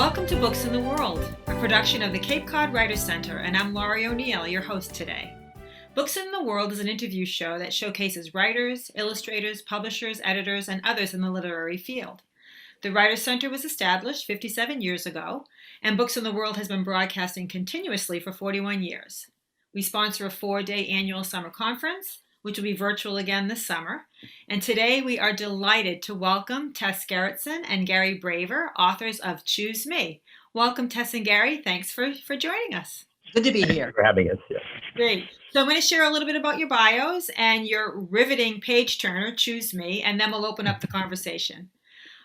Welcome to Books in the World, a production of the Cape Cod Writers Center, and I'm Laurie O'Neill, your host today. Books in the World is an interview show that showcases writers, illustrators, publishers, editors, and others in the literary field. The Writers Center was established 57 years ago, and Books in the World has been broadcasting continuously for 41 years. We sponsor a 4-day annual summer conference, which will be virtual again this summer. And today we are delighted to welcome Tess Gerritsen and Gary Braver, authors of Choose Me. Welcome, Tess and Gary. Thanks for joining us. Good to be here. Thanks for having us. Yeah. Great. So I'm going to share a little bit about your bios and your riveting page turner, Choose Me, and then we'll open up the conversation.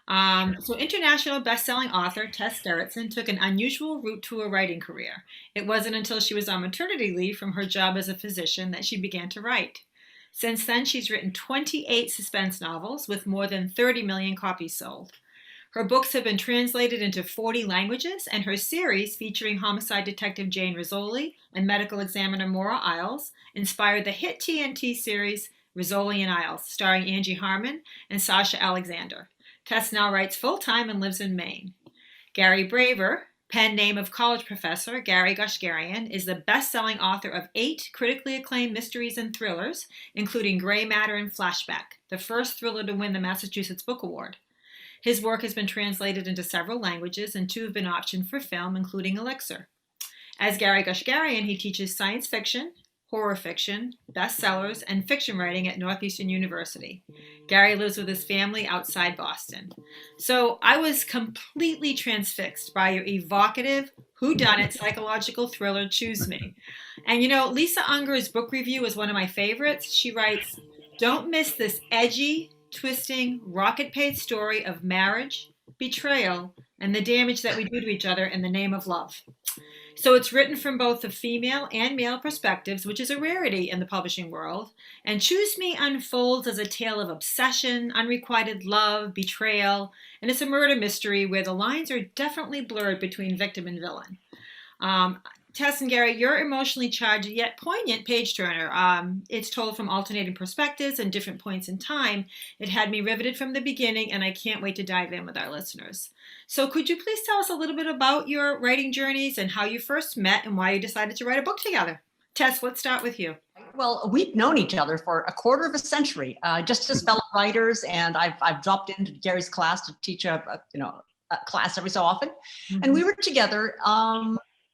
So international best-selling author Tess Gerritsen took an unusual route to a writing career. It wasn't until she was on maternity leave from her job as a physician that she began to write. Since then, she's written 28 suspense novels with more than 30 million copies sold. Her books have been translated into 40 languages, and her series featuring homicide detective Jane Rizzoli and medical examiner Maura Isles inspired the hit TNT series Rizzoli and Isles, starring Angie Harmon and Sasha Alexander. Tess now writes full-time and lives in Maine. Gary Braver, pen name of college professor Gary Gushgarian, is the best-selling author of 8 critically acclaimed mysteries and thrillers, including Gray Matter and Flashback, the first thriller to win the Massachusetts Book Award. His work has been translated into several languages, and 2 have been optioned for film, including Elixir. As Gary Gushgarian, he teaches science fiction, horror fiction, bestsellers, and fiction writing at Northeastern University. Gary lives with his family outside Boston. So I was completely transfixed by your evocative, whodunit psychological thriller, Choose Me. And you know, Lisa Unger's book review is one of my favorites. She writes, "Don't miss this edgy, twisting, rocket-paced story of marriage, betrayal, and the damage that we do to each other in the name of love." So it's written from both the female and male perspectives, which is a rarity in the publishing world. And Choose Me unfolds as a tale of obsession, unrequited love, betrayal, and it's a murder mystery where the lines are definitely blurred between victim and villain. Tess and Gary, you're emotionally charged yet poignant page turner. It's told from alternating perspectives and different points in time. It had me riveted from the beginning, and I can't wait to dive in with our listeners. So could you please tell us a little bit about your writing journeys and how you first met and why you decided to write a book together? Tess, let's start with you. Well, we've known each other for a quarter of a century, just as fellow writers, and I've dropped into Gary's class to teach a class every so often. Mm-hmm. And we were together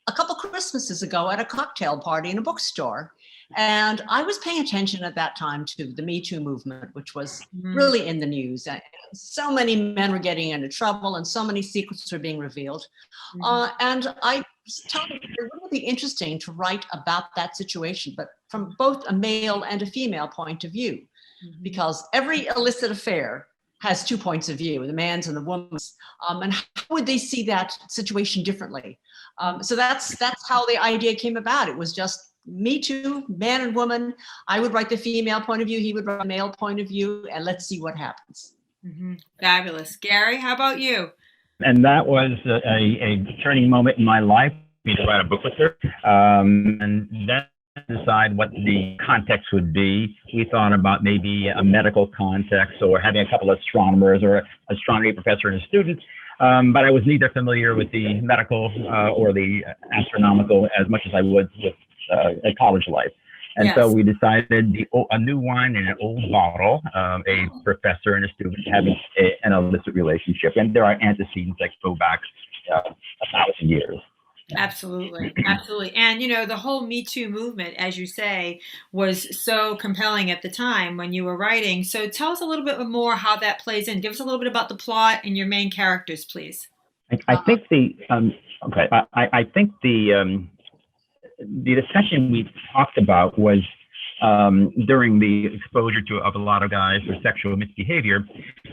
a couple Christmases ago at a cocktail party in a bookstore. And I was paying attention at that time to the Me Too movement, which was really in the news. So many men were getting into trouble and so many secrets were being revealed. And I was telling them it would be interesting to write about that situation, but from both a male and a female point of view, because every illicit affair has 2 points of view, the man's and the woman's. And how would they see that situation differently? So that's how the idea came about. It was just Me Too, man and woman. I would write the female point of view, he would write the male point of view, and let's see what happens. Mm-hmm. Fabulous. Gary, how about you? And that was a turning moment in my life, me to write a book with her. And then decide what the context would be. We thought about maybe a medical context or having a couple of astronomers or an astronomy professor and a student. But I was neither familiar with the medical or the astronomical as much as I would with a college life. And yes. So we decided a new wine in an old bottle, a professor and a student having an illicit relationship. And there are antecedents that go back 1,000 years. Absolutely. Absolutely. And, you know, the whole Me Too movement, as you say, was so compelling at the time when you were writing. So tell us a little bit more how that plays in. Give us a little bit about the plot and your main characters, please. I think I think the discussion we talked about was during the exposure of a lot of guys for sexual misbehavior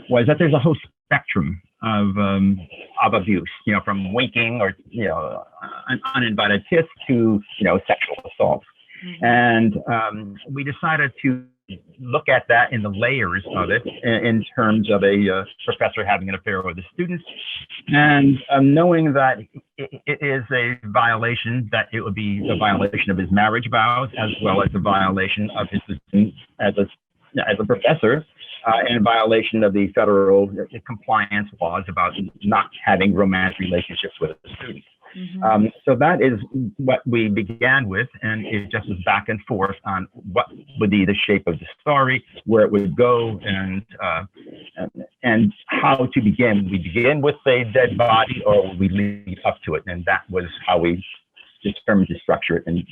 was that there's a whole spectrum of abuse, you know, from winking or, you know, an uninvited kiss to, you know, sexual assault. And we decided to look at that in the layers of it in terms of a professor having an affair with a student, and knowing that it is a violation, that it would be a violation of his marriage vows as well as a violation of his position as a professor in violation of the federal compliance laws about not having romantic relationships with a student. So that is what we began with, and it just was back and forth on what would be the shape of the story, where it would go, and how to begin. We begin with a dead body, or we lead up to it, and that was how we determined to structure it, and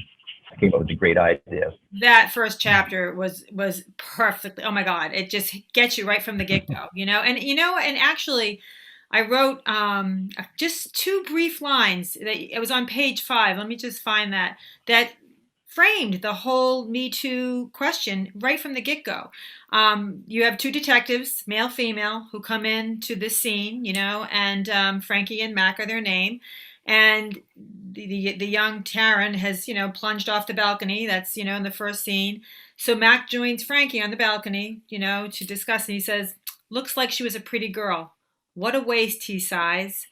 came up with a great idea. That first chapter was perfectly. Oh my God! It just gets you right from the get go, and actually, I wrote just two brief lines. It was on page 5. Let me just find that framed the whole Me Too question right from the get go. You have two detectives, male, female, who come into this scene, and Frankie and Mac are their name. And the young Taryn has, plunged off the balcony. That's, in the first scene. So Mac joins Frankie on the balcony, to discuss. And he says, looks like she was a pretty girl. What a waist, he sighs.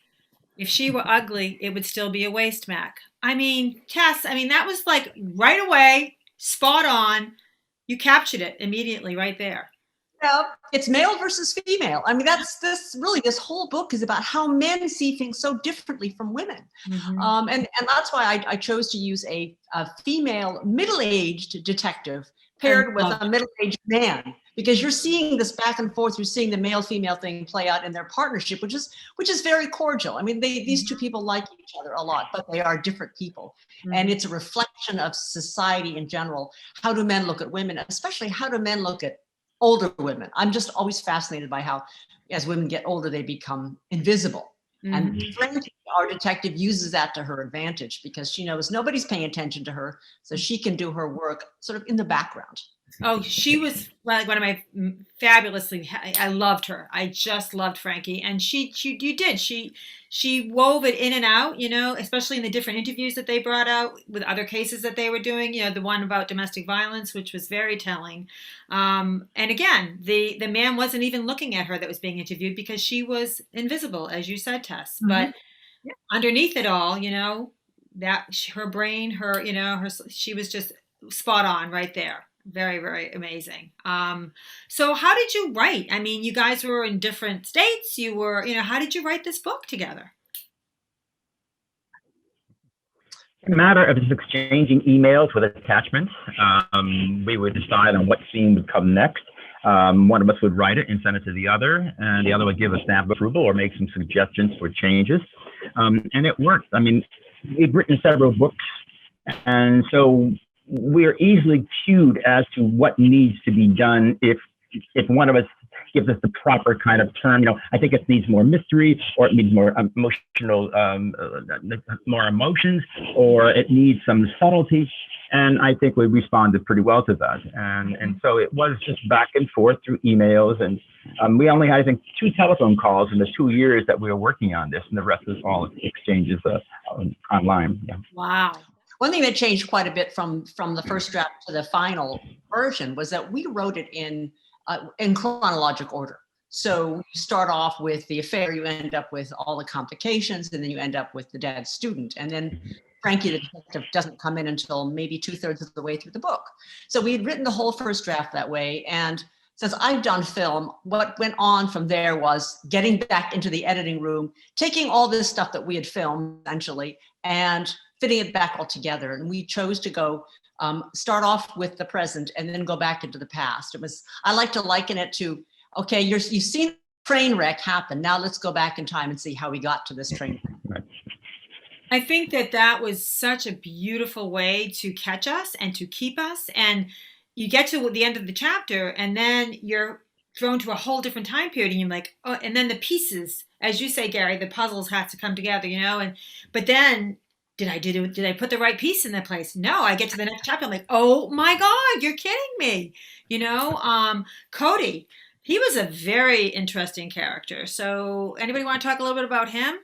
If she were ugly, it would still be a waist, Mac. I mean, Tess, that was like right away, spot on. You captured it immediately right there. Yeah, it's male versus female. This whole book is about how men see things so differently from women. And that's why I chose to use a female middle-aged detective paired with a middle-aged man, because you're seeing this back and forth. You're seeing the male-female thing play out in their partnership, which is very cordial. These two people like each other a lot, but they are different people. And it's a reflection of society in general. How do men look at women, especially how do men look at older women? I'm just always fascinated by how, as women get older, they become invisible. And Frankie, our detective, uses that to her advantage, because she knows nobody's paying attention to her, so she can do her work sort of in the background. Oh, she was like one of my fabulously. I loved her. I just loved Frankie, and she wove it in and out, especially in the different interviews that they brought out with other cases that they were doing. The one about domestic violence, which was very telling. And again, the man wasn't even looking at her that was being interviewed, because she was invisible, as you said, Tess. But underneath it all, that her brain, she was just spot on right there. Very, very amazing. So how did you write? You guys were in different states. You were, how did you write this book together? A matter of just exchanging emails with attachments. We would decide on what scene would come next. One of us would write it and send it to the other, and the other would give a stamp of approval or make some suggestions for changes. And it worked. We'd written several books, and so we're easily cued as to what needs to be done if one of us gives us the proper kind of term. I think it needs more mystery, or it needs more emotional, more emotions, or it needs some subtlety. And I think we responded pretty well to that. And so it was just back and forth through emails. And we only had, I think, 2 telephone calls in the 2 years that we were working on this, and the rest was all exchanges online. Yeah. Wow. One thing that changed quite a bit from the first draft to the final version was that we wrote it in chronologic order. So you start off with the affair, you end up with all the complications, and then you end up with the dead student. And then Frankie, the detective, doesn't come in until maybe 2/3 of the way through the book. So we had written the whole first draft that way. And since I've done film, what went on from there was getting back into the editing room, taking all this stuff that we had filmed essentially, and fitting it back all together. And we chose to go start off with the present and then go back into the past. I like to liken it to, okay, you've seen a train wreck happen. Now let's go back in time and see how we got to this train wreck. I think that was such a beautiful way to catch us and to keep us. And you get to the end of the chapter, and then you're thrown to a whole different time period, and you're like, oh, and then the pieces, as you say, Gary, the puzzles have to come together, but then did I put the right piece in that place? No, I get to the next chapter. I'm like, oh my God, you're kidding me. Cody, he was a very interesting character. So anybody want to talk a little bit about him?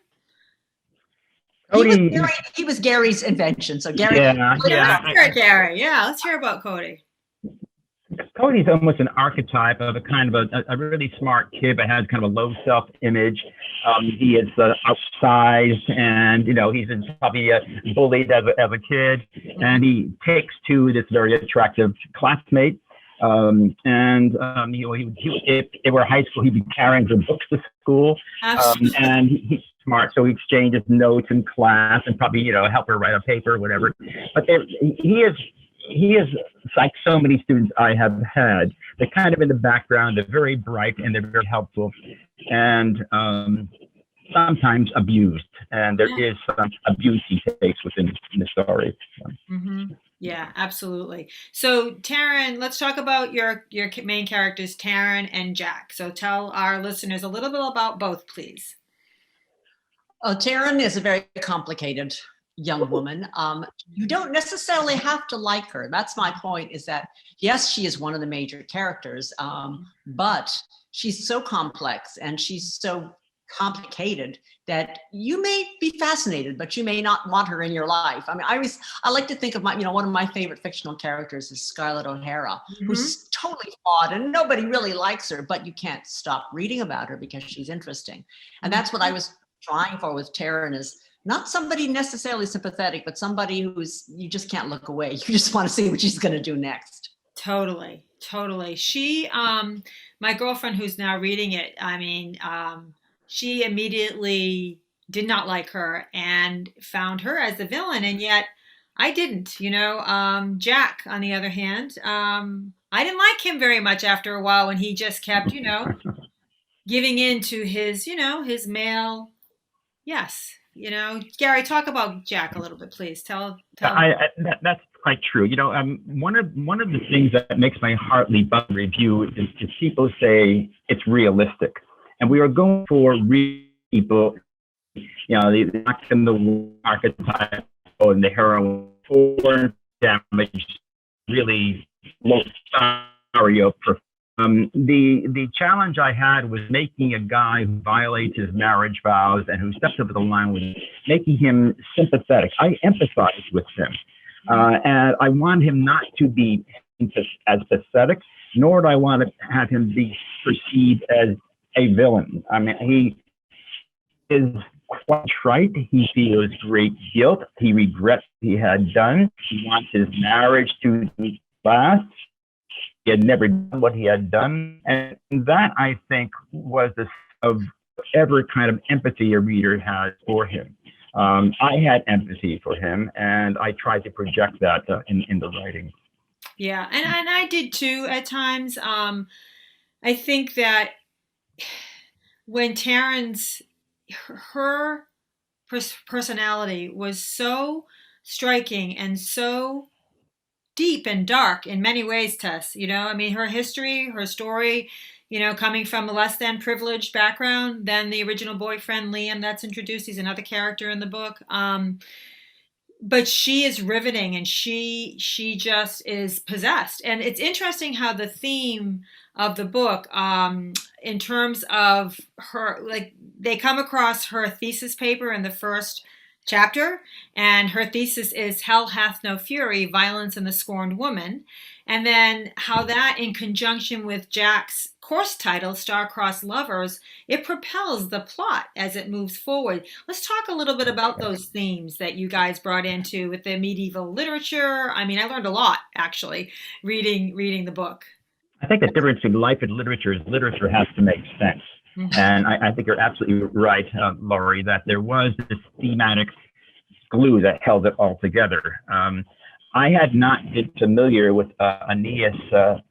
Cody, he was Gary's invention. So Gary. Let's hear about Cody. Cody's almost an archetype of a kind of a really smart kid, but has kind of a low self-image. He is outsized, and he's probably bullied as a kid, and he takes to this very attractive classmate, If it were high school, he'd be carrying her books to school. Absolutely. And he's smart, so he exchanges notes in class and probably, help her write a paper or whatever. But he is like so many students I have had. They're kind of in the background. They're very bright and they're very helpful, and sometimes abused. And there is some abuse he takes within the story. Hmm. Yeah, absolutely. So, Taryn, let's talk about your main characters, Taryn and Jack. So, tell our listeners a little bit about both, please. Taryn is a very complicated young woman. You don't necessarily have to like her. That's my point, is that, yes, she is one of the major characters, but she's so complex and she's so complicated that you may be fascinated, but you may not want her in your life. I mean, I like to think of one of my favorite fictional characters is Scarlett O'Hara, who's totally flawed and nobody really likes her, but you can't stop reading about her because she's interesting. And that's what I was trying for with Taryn, is not somebody necessarily sympathetic, but somebody you just can't look away. You just want to see what she's going to do next. Totally, totally. She, my girlfriend who's now reading it, I mean, she immediately did not like her and found her as the villain, and yet I didn't. Jack, on the other hand, I didn't like him very much after a while when he just kept, giving in to his male. Yes. Gary, talk about Jack a little bit, please. Tell. That's quite true. One of the things that makes my heart leap up in review is people say it's realistic, and we are going for real people. The knock in the archetype and the heroine for damage, really low scenario. The challenge I had was making a guy who violates his marriage vows and who steps over the line with making him sympathetic. I empathize with him, and I want him not to be as pathetic, nor do I want to have him be perceived as a villain. I mean, he is quite trite. He feels great guilt. He regrets what he had done. He wants his marriage to last. He had never done what he had done. And that, I think, was the of every kind of empathy a reader has for him. I had empathy for him, and I tried to project that in the writing. Yeah, and I did too at times. I think that when her personality was so striking and so deep and dark in many ways, Tess. I mean, her history, her story, coming from a less than privileged background than the original boyfriend, Liam, that's introduced. He's another character in the book. But she is riveting, and she just is possessed. And it's interesting how the theme of the book, in terms of her, like, they come across her thesis paper in the first chapter, and her thesis is Hell Hath No Fury, Violence in the Scorned Woman. And then how that, in conjunction with Jack's course title, Star-Crossed Lovers, it propels the plot as it moves forward. Let's talk a little bit about those themes that you guys brought into with the medieval literature. I mean, I learned a lot, actually, reading the book. I think the difference between life and literature is literature has to make sense. And I think you're absolutely right, Laurie, that there was this thematic glue that held it all together. I had not been familiar with Aeneas, the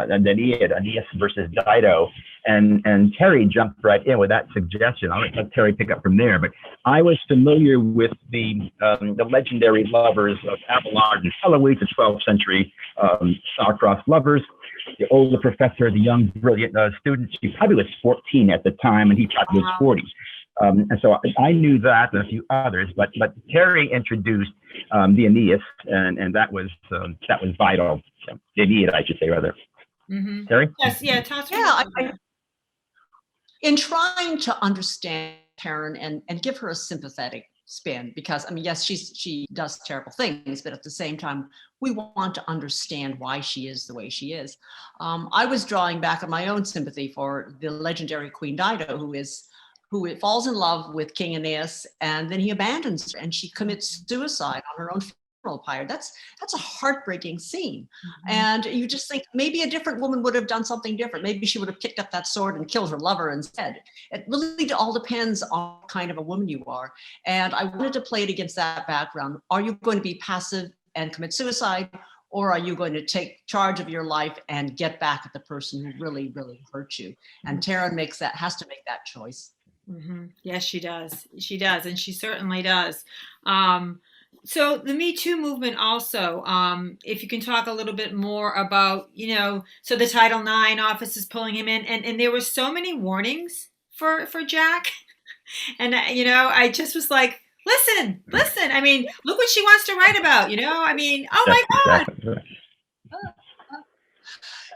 Aeneid, Aeneas versus Dido, and Terry jumped right in with that suggestion. I'll let Terry pick up from there. But I was familiar with the legendary lovers of Abelard and Eloise, the 12th century star-crossed lovers. The older professor, the young, brilliant student, she probably was 14 at the time, and he probably was 40. And so I knew that and a few others, but Terry introduced the Aeneas, and that was vital. The Aeneid, I should say, rather. Mm-hmm. Terry? Yes, yeah, in trying to understand Taryn and give her a sympathetic spin, because I mean, yes, she does terrible things, but at the same time, we want to understand why she is the way she is. I was drawing back on my own sympathy for the legendary Queen Dido, who falls in love with King Aeneas, and then he abandons her, and she commits suicide on her own pyre. That's a heartbreaking scene. Mhm. And you just think maybe a different woman would have done something different. Maybe she would have picked up that sword and killed her lover instead. It really all depends on what kind of a woman you are. And I wanted to play it against that background. Are you going to be passive and commit suicide? Or are you going to take charge of your life and get back at the person who really, really hurt you? And Taryn has to make that choice. Mm-hmm. Yes, she does. She does, and she certainly does. So the Me Too movement also, if you can talk a little bit more about, so the Title IX office is pulling him in, and there were so many warnings for Jack. And, I just was like, listen. I mean, look what she wants to write about, I mean, oh my God. Exactly.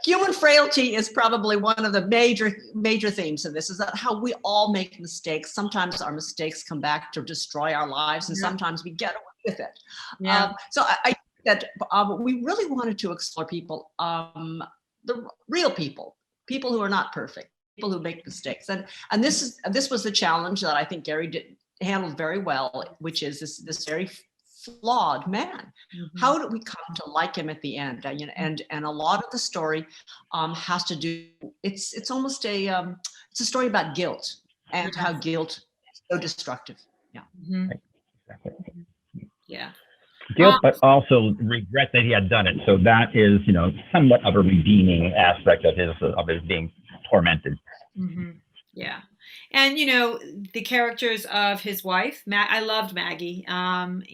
Human frailty is probably one of the major themes of this, is that how we all make mistakes. Sometimes our mistakes come back to destroy our lives, and sometimes we get away with it. Yeah. So I think that we really wanted to explore people, the real people who are not perfect, people who make mistakes. And this was the challenge that I think Gary handled very well, which is this very flawed man. Mm-hmm. How do we come to like him at the end? And a lot of the story has to do. It's almost it's a story about guilt and how guilt is so destructive. Yeah. Mm-hmm. Exactly. Yeah. Guilt, but also regret that he had done it. So that is, somewhat of a redeeming aspect of his being tormented. Mm-hmm. Yeah. And, the characters of his wife, I loved Maggie, and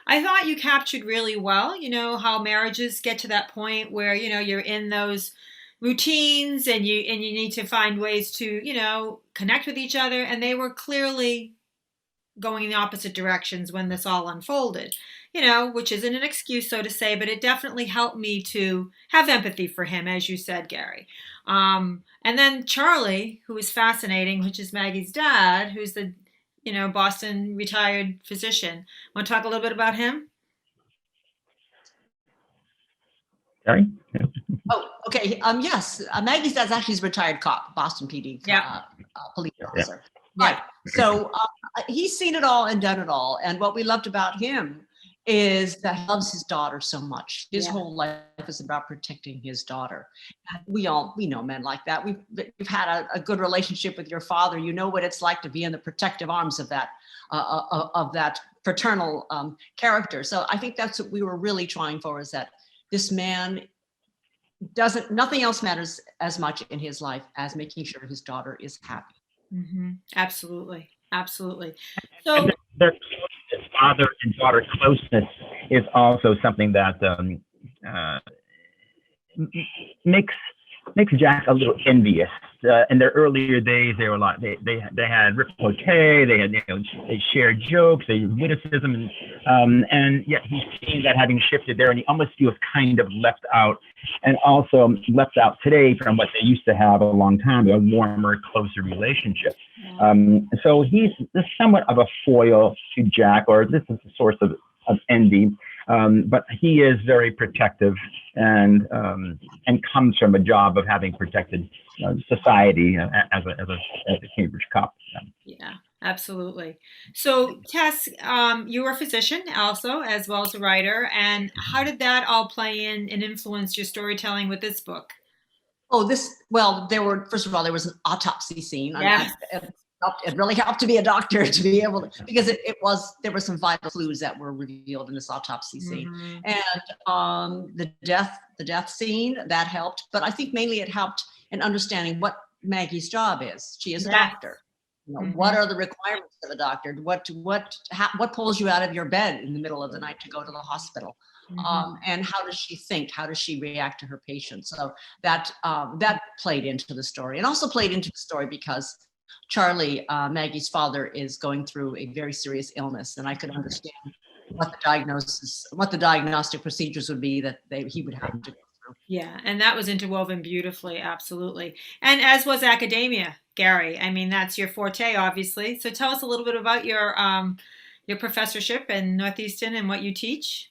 I thought you captured really well, how marriages get to that point where, you're in those routines and you need to find ways to, connect with each other. And they were clearly going in the opposite directions when this all unfolded, which isn't an excuse, so to say, but it definitely helped me to have empathy for him, as you said, Gary. And then Charlie, who is fascinating, which is Maggie's dad, who's the, Boston retired physician. Want to talk a little bit about him? Sorry? Oh, okay. Yes. Maggie's dad's actually a retired cop, Boston PD police officer. Yeah. Right. So he's seen it all and done it all. And what we loved about him is that he loves his daughter so much. His whole life is about protecting his daughter. And we know men like that. We've had a good relationship with your father. You know what it's like to be in the protective arms of that paternal character. So I think that's what we were really trying for, is that this man nothing else matters as much in his life as making sure his daughter is happy. Mm-hmm. Absolutely. So their father and daughter closeness is also something that makes Jack a little envious. In their earlier days, they were they had repartee, they shared jokes, they witticism, and yet he's seen that having shifted there, and he almost feels kind of left out, and also left out today from what they used to have a long time ago, a warmer, closer relationship. So he's somewhat of a foil to Jack, or this is a source of envy. But he is very protective and comes from a job of having protected society as a Cambridge cop. Yeah, absolutely. So Tess, you were a physician also, as well as a writer, and how did that all play in and influence your storytelling with this book? Oh, first of all, there was an autopsy scene. Yeah. It really helped to be a doctor to be able to, because there were some vital clues that were revealed in this autopsy scene. Mm-hmm. And the death scene, that helped. But I think mainly it helped in understanding what Maggie's job is. She is a doctor. Mm-hmm. What are the requirements of a doctor? What pulls you out of your bed in the middle of the night to go to the hospital? Mm-hmm. And how does she think? How does she react to her patients? So that played into the story, and also played into the story because Charlie, Maggie's father, is going through a very serious illness, and I could understand what the diagnostic procedures would be that he would have to go through. Yeah, and that was interwoven beautifully, absolutely. And as was academia, Gary. I mean, that's your forte, obviously. So tell us a little bit about your professorship in Northeastern and what you teach.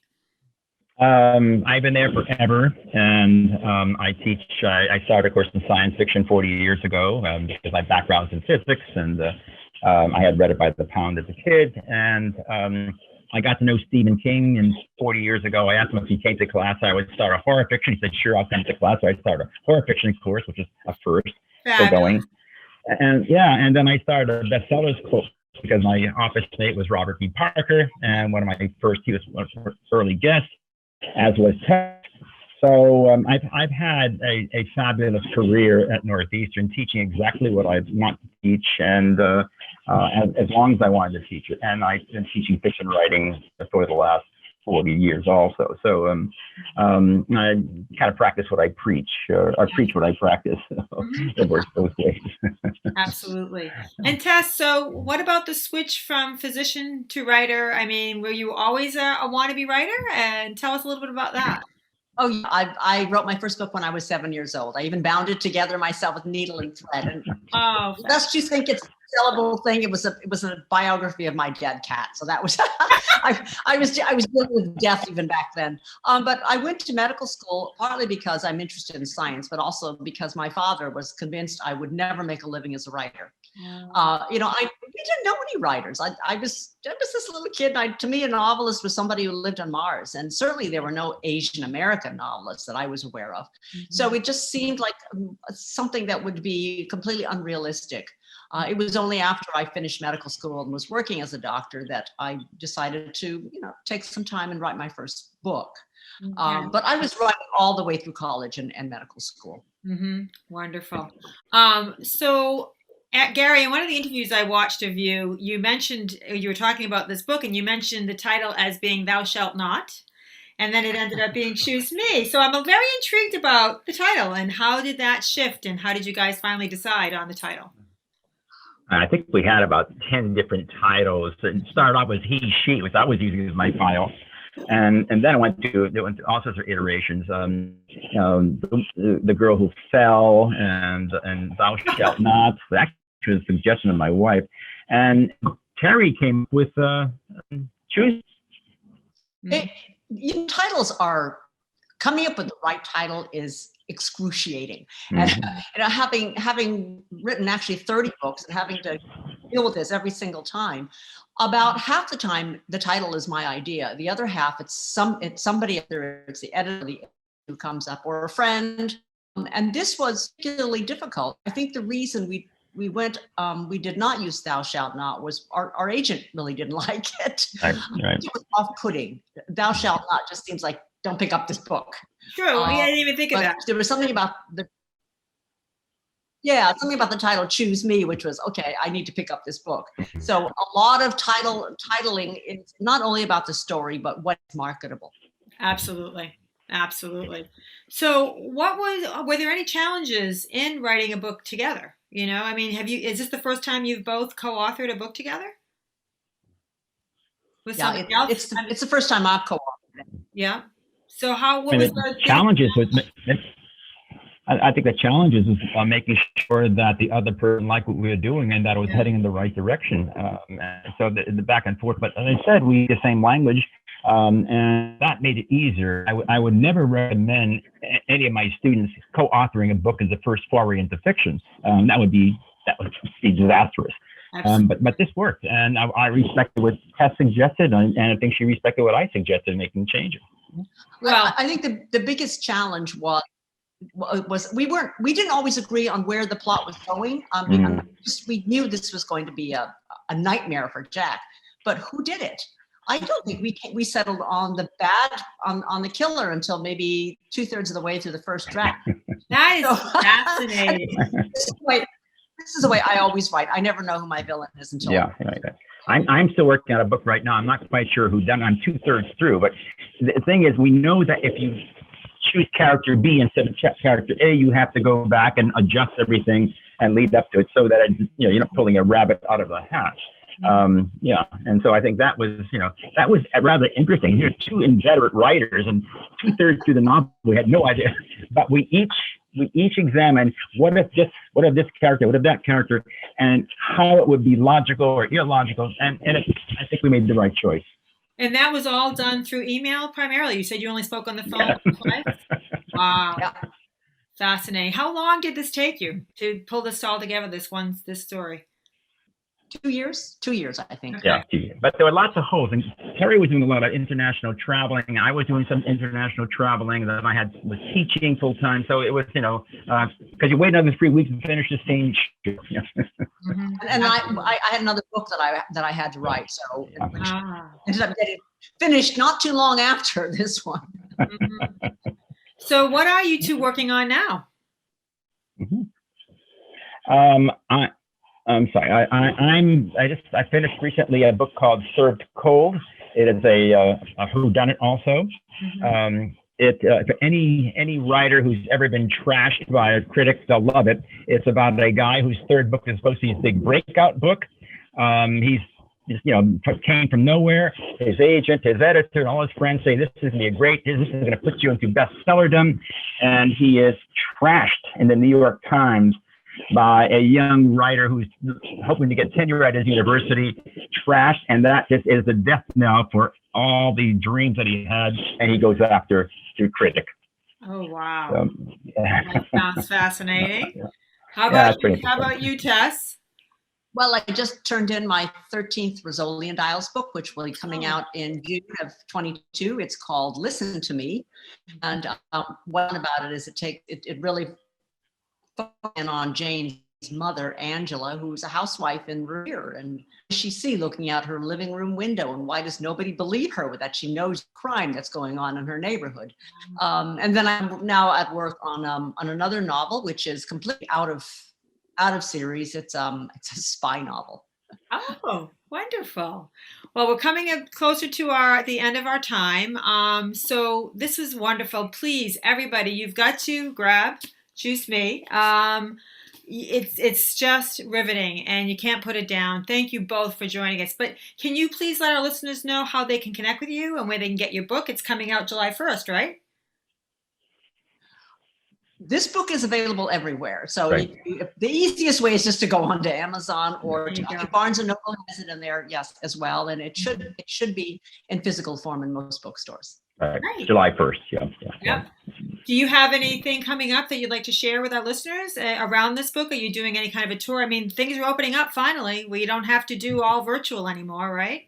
I've been there forever, and I teach. I started a course in science fiction 40 years ago because my background's in physics, and I had read it by the pound as a kid. And I got to know Stephen King, and 40 years ago, I asked him if he came to class, I would start a horror fiction. He said, sure, I'll come to class. So I started a horror fiction course, which is a first, still Fabulous. going. And yeah, and then I started a bestsellers course because my office mate was Robert B. Parker, and one of my first, he was one of the early guests, as was Tess. So I've had a fabulous career at Northeastern, teaching exactly what I want to teach, and as long as I wanted to teach it. And I've been teaching fiction writing for the last 40 years also. So I kind of practice what I preach, or preach what I practice. It works both ways. Absolutely. And Tess, so what about the switch from physician to writer? I mean, were you always a wannabe writer? And tell us a little bit about that. Oh, yeah. I wrote my first book when I was 7 years old. I even bound it together myself with needle and thread. And Oh, lest you think it's a sellable thing, it was a biography of my dead cat. So that was I was dealing with death even back then. But I went to medical school partly because I'm interested in science, but also because my father was convinced I would never make a living as a writer. We didn't know any writers. I was this little kid. To me, a novelist was somebody who lived on Mars, and certainly there were no Asian American novelists that I was aware of. So it just seemed like something that would be completely unrealistic. It was only after I finished medical school and was working as a doctor that I decided to, take some time and write my first book. But I was writing all the way through college and medical school. Wonderful. So, Gary, in one of the interviews I watched of you, you mentioned you were talking about this book, and you mentioned the title as being "Thou Shalt Not," and then it ended up being "Choose Me." So I'm very intrigued about the title, and how did that shift, and how did you guys finally decide on the title? I think we had about 10 different titles. It started off with he, she, which I was using as my file. And then it went to all sorts of iterations. The girl who fell, and thou shalt not. That was a suggestion of my wife. And Terry came with choose. Titles are coming up with the right title is excruciating. And having written actually 30 books and having to deal with this every single time, about half the time the title is my idea. The other half it's somebody, either it's the editor who comes up or a friend. And this was particularly difficult. I think the reason we did not use "Thou Shalt Not" was our agent really didn't like it. Right. It was off-putting. "Thou Shalt Not" just seems like, don't pick up this book. True. I didn't even think of that. There was something about the title "Choose Me," which was, okay, I need to pick up this book. So a lot of titling is not only about the story, but what's marketable. Absolutely. So were there any challenges in writing a book together? I mean, is this the first time you've both co-authored a book together? With somebody else? It's the first time I've co-authored it. Yeah. So what was the challenges with I think the challenges was making sure that the other person liked what we were doing and that it was heading in the right direction. So the back and forth. But as I said, we the same language, and that made it easier. I would never recommend any of my students co-authoring a book as the first foray into fiction. That would be disastrous. But this worked, and I respected what Tess suggested, and I think she respected what I suggested, making changes. Well, I think the biggest challenge was we didn't always agree on where the plot was going. We knew this was going to be a nightmare for Jack, but who did it? I don't think we settled on the on the killer until maybe 2/3 of the way through the first draft. That is fascinating. This is the way I always write. I never know who my villain is until. Yeah. I'm still working on a book right now. I'm not quite sure who done. I'm 2/3 through, but the thing is, we know that if you choose character B instead of character A, you have to go back and adjust everything and lead up to it, so that you're not pulling a rabbit out of a hat. And so I think that was rather interesting. You're two inveterate writers, and 2/3 through the novel, we had no idea, but we each examined what if this character, what if that character, and how it would be logical or illogical, and I think we made the right choice. And that was all done through email primarily. You said you only spoke on the phone twice? Wow. Yeah. Fascinating. How long did this take you to pull this all together, this story? 2 years. 2 years, I think. Okay. Yeah, but there were lots of holes. And Terry was doing a lot of international traveling. I was doing some international traveling. Then I was teaching full time. So it was, because you wait another 3 weeks to finish the same show. Mhm. And I had another book that I had to write, so which Ah. ended up getting finished not too long after this one. Mhm. So what are you two working on now? Mhm. I'm sorry. I finished recently a book called Served Cold. It is a whodunit also. Mhm. For any writer who's ever been trashed by a critic, they'll love it. It's about a guy whose third book is supposed to be his big breakout book. He's came from nowhere. His agent, his editor, and all his friends say this is going to be this is going to put you into bestsellerdom, and he is trashed in the New York Times by a young writer who's hoping to get tenure at his university, trashed, and that just is the death knell for all the dreams that he had, and he goes after the critic. Oh, wow. So, That sounds fascinating. Yeah. How Yeah, about it's pretty you? How about you, Tess? Well, I just turned in my 13th Rizzoli & Dials book, which will be coming Oh. out in June of 22. It's called Listen to Me. And one about it is it really focuses on Jane's mother, Angela, who's a housewife in Revere. And what does she see looking out her living room window? And why does nobody believe her that she knows crime that's going on in her neighborhood? And then I'm now at work on another novel, which is completely out of series. It's a spy novel. Oh, wonderful. Well, we're coming up closer to the end of our time. So this was wonderful. Please, everybody, you've got to choose me. It's just riveting, and you can't put it down. Thank you both for joining us. But can you please let our listeners know how they can connect with you and where they can get your book? It's coming out July 1st, right? This book is available everywhere. So Right. the easiest way is just to go onto Amazon or There you go. Barnes and Noble has it in there, yes, as well. And it should be in physical form in most bookstores. Right. Great. July 1st. Yeah. Yep. Do you have anything coming up that you'd like to share with our listeners around this book? Are you doing any kind of a tour? I mean, things are opening up finally. We don't have to do all virtual anymore, right?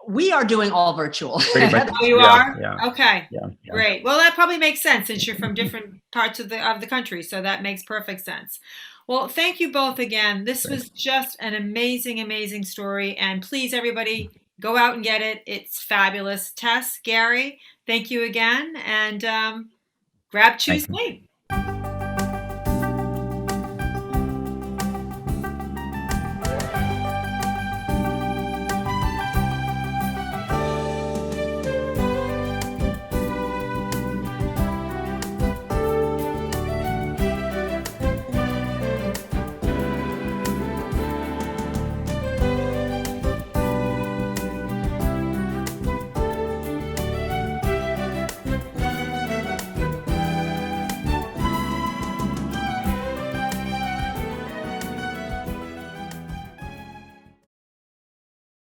We are doing all virtual. Pretty much. Oh, you Yeah, are? yeah. Okay. Yeah. Great. Well, that probably makes sense since you're from different parts of the country, so that makes perfect sense. Well, thank you both again. This was just an amazing, amazing story, and please, everybody, go out and get it. It's fabulous. Tess, Gary, thank you again, and choose me.